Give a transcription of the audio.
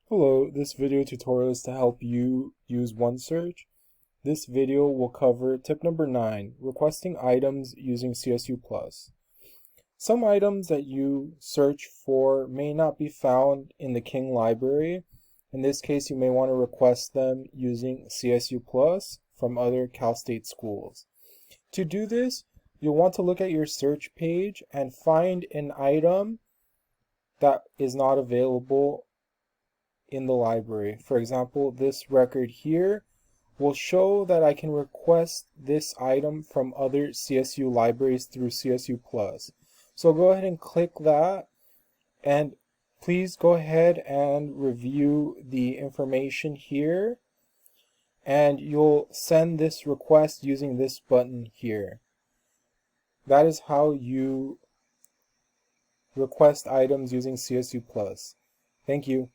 Hello, this video tutorial is to help you use OneSearch. This video will cover tip number 9, requesting items using CSU+. Some items that you search for may not be found in the King library. In this case, you may want to request them using CSU+ from other Cal State schools. To do this, you'll want to look at your search page and find an item that is not available in the library. For example, this record here will show that I can request this item from other CSU libraries through CSU+. So go ahead and click that, and please go ahead and review the information here, and you'll send this request using this button here. That is how you request items using CSU+. Thank you.